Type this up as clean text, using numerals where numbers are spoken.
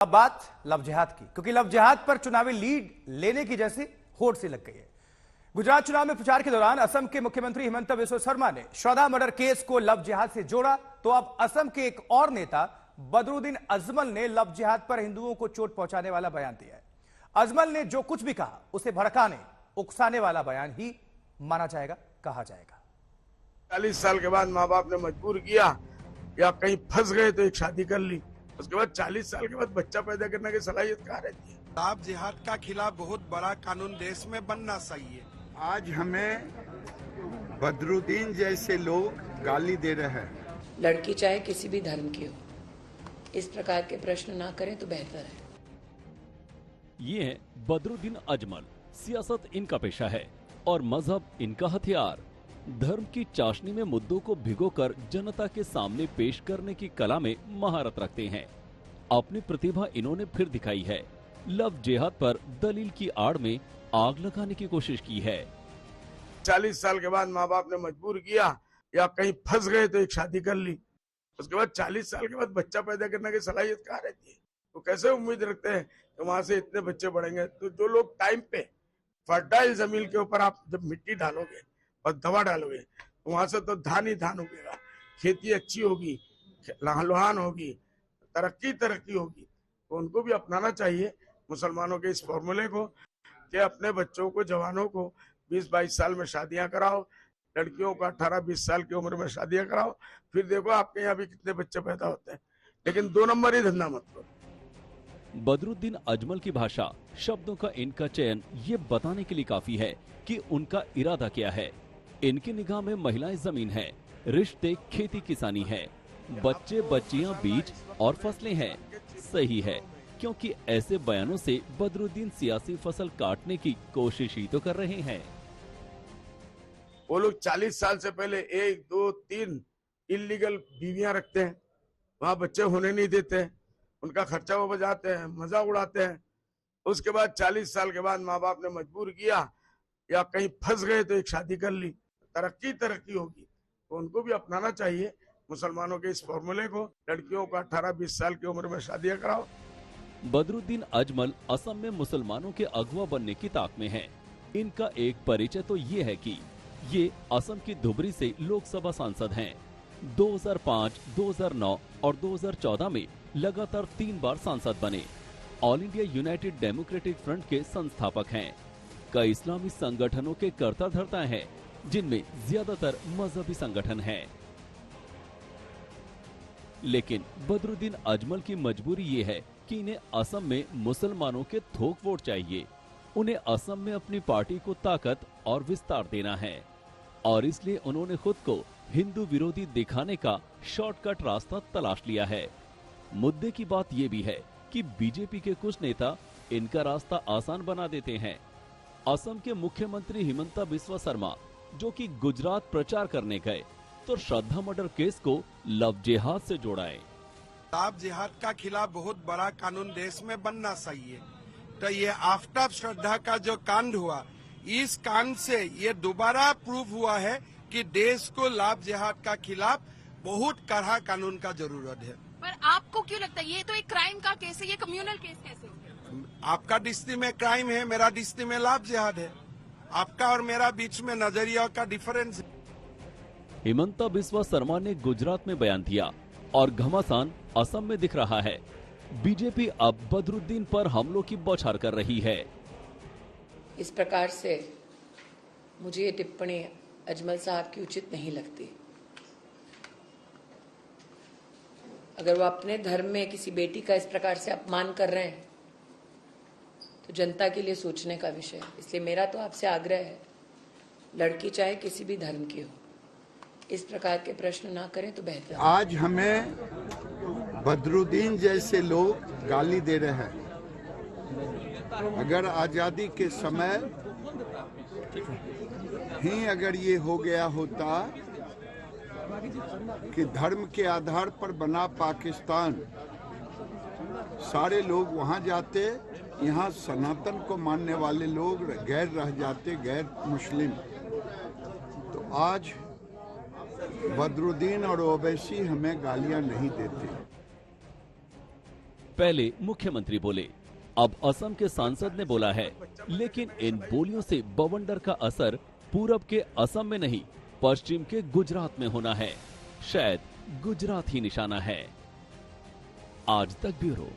अब बात लव जिहाद की, क्योंकि लव जिहाद पर चुनावी लीड लेने की जैसी होड़ सी लग गई है। गुजरात चुनाव में प्रचार के दौरान असम के मुख्यमंत्री हिमंता बिस्वा शर्मा ने श्रद्धा मर्डर केस को लव जिहाद से जोड़ा, तो अब असम के एक और नेता बदरुद्दीन अजमल ने लव जिहाद पर हिंदुओं को चोट पहुंचाने वाला बयान दिया है। अजमल ने जो कुछ भी कहा उसे भड़काने उकसाने वाला बयान ही माना जाएगा, कहा जाएगा। 40 साल के बाद माँ बाप ने मजबूर किया कि आप कहीं फंस गए तो एक शादी कर ली, उसके बाद 40 साल के बाद बच्चा पैदा करने की सलाहियत कहाँ रहती है। लव जिहाद का खिलाफ बहुत बड़ा कानून देश में बनना चाहिए। आज हमें बदरुद्दीन जैसे लोग गाली दे रहे हैं। लड़की चाहे किसी भी धर्म की हो, इस प्रकार के प्रश्न ना करें तो बेहतर है। ये है बदरुद्दीन अजमल। सियासत इनका पेशा है और मजहब इनका हथियार। धर्म की चाशनी में मुद्दों को भिगोकर जनता के सामने पेश करने की कला में महारत रखते हैं। अपनी प्रतिभा इन्होंने फिर दिखाई है। लव जिहाद पर दलील की आड़ में आग लगाने की कोशिश की है। 40 साल के बाद माँ बाप ने मजबूर किया कि आप कहीं फंस गए तो एक शादी कर ली, उसके बाद 40 साल के बाद बच्चा पैदा करने की सलाहियत कहाँ रहती है। तो कैसे उम्मीद रखते हैं कि वहां से इतने बच्चे बढ़ेंगे। तो जो लोग टाइम पे फर्टाइल जमीन के ऊपर आप जब मिट्टी डालोगे और दवा डालोगे तो वहां से तो धान ही धान उगेगा, खेती अच्छी होगी, लहान होगी, तरक्की होगी। तो उनको भी अपनाना चाहिए मुसलमानों के इस फॉर्मूले को कि अपने बच्चों को, जवानों को 20-22 साल में शादियां कराओ, लड़कियों को 18-20 साल की उम्र में शादियां कराओ, फिर देखो आपके यहाँ भी कितने बच्चे पैदा होते हैं। लेकिन 2 नंबर ही धंधा मत करो। बदरुद्दीन अजमल की भाषा, शब्दों का इनका चयन ये बताने के लिए काफी है कि उनका इरादा क्या है। इनकी निगाह में महिलाएं जमीन है, रिश्ते खेती किसानी है, बच्चे बच्चियां बीज और फसलें हैं। सही है, क्योंकि ऐसे बयानों से बदरुद्दीन सियासी फसल काटने की कोशिश ही तो कर रहे हैं। वो लोग 40 साल से पहले 1, 2, 3 इलीगल बीवियां रखते हैं, वहां बच्चे होने नहीं देते, उनका खर्चा वो बजाते हैं, मजा उड़ाते हैं। उसके बाद 40 साल के बाद माँ बाप ने मजबूर किया कि आप कहीं फंस गए तो एक शादी कर ली, तरक्की होगी। तो उनको भी अपनाना चाहिए मुसलमानों के इस फॉर्मूले को, लड़कियों को 18-20 साल की उम्र में शादियां कराओ। बदरुद्दीन अजमल असम में मुसलमानों के अगवा बनने की ताक में हैं। इनका एक परिचय तो ये है कि ये असम की धुबरी से लोकसभा सांसद हैं। 2005, 2009 और 2014 में लगातार 3 बार सांसद बने। All India United democratic front के संस्थापक हैं। कई इस्लामी संगठनों के कर्ता धर्ता हैं, जिनमें ज्यादातर मजहबी संगठन हैं। लेकिन बदरुद्दीन अजमल की मजबूरी ये है कि इन्हें असम में मुसलमानों के थोक वोट चाहिए। उन्हें असम में अपनी पार्टी को ताकत और विस्तार देना है और इसलिए उन्होंने खुद को हिंदू विरोधी दिखाने का शॉर्टकट रास्ता तलाश लिया है। मुद्दे की बात यह भी है कि बीजेपी के कुछ नेता इनका रास्ता आसान बना देते हैं। असम के मुख्यमंत्री हिमंता बिस्वा शर्मा, जो कि गुजरात प्रचार करने गए, तो श्रद्धा मर्डर केस को लव जिहाद से जोड़ाए। लव जिहाद का खिलाफ बहुत बड़ा कानून देश में बनना चाहिए। तो ये आफ्टर श्रद्धा का जो कांड हुआ, इस कांड से ये दोबारा प्रूव हुआ है कि देश को लव जिहाद का खिलाफ बहुत कड़ा कानून का जरूरत है। पर आपको क्यों लगता है ये तो एक क्राइम का केस है, ये कम्युनल केस कैसे हो गया? आपका डिस्ट्रिक्ट में क्राइम है, मेरा डिस्ट्रिक्ट में लव जिहाद है। आपका और मेरा बीच में नजरिया का डिफरेंस है। हिमंता बिस्वा शर्मा ने गुजरात में बयान दिया और घमासान असम में दिख रहा है। बीजेपी अब बदरुद्दीन पर हमलों की बौछार कर रही है। इस प्रकार से मुझे ये टिप्पणी अजमल साहब की उचित नहीं लगती। अगर वो अपने धर्म में किसी बेटी का इस प्रकार से अपमान कर रहे हैं तो जनता के लिए सोचने का विषय है। इसलिए मेरा तो आपसे आग्रह है, लड़की चाहे किसी भी धर्म की हो, इस प्रकार के प्रश्न ना करें तो बेहतर है। आज हमें बदरुद्दीन जैसे लोग गाली दे रहे हैं। अगर आजादी के समय ही अगर ये हो गया होता कि धर्म के आधार पर बना पाकिस्तान, सारे लोग वहां जाते, यहाँ सनातन को मानने वाले लोग गैर रह जाते, गैर मुस्लिम। तो आज बदरुद्दीन और ओवैसी हमें गालियां नहीं देते। पहले मुख्यमंत्री बोले, अब असम के सांसद ने बोला है, लेकिन इन बोलियों से बवंडर का असर पूरब के असम में नहीं, पश्चिम के गुजरात में होना है। शायद गुजरात ही निशाना है। आज तक ब्यूरो।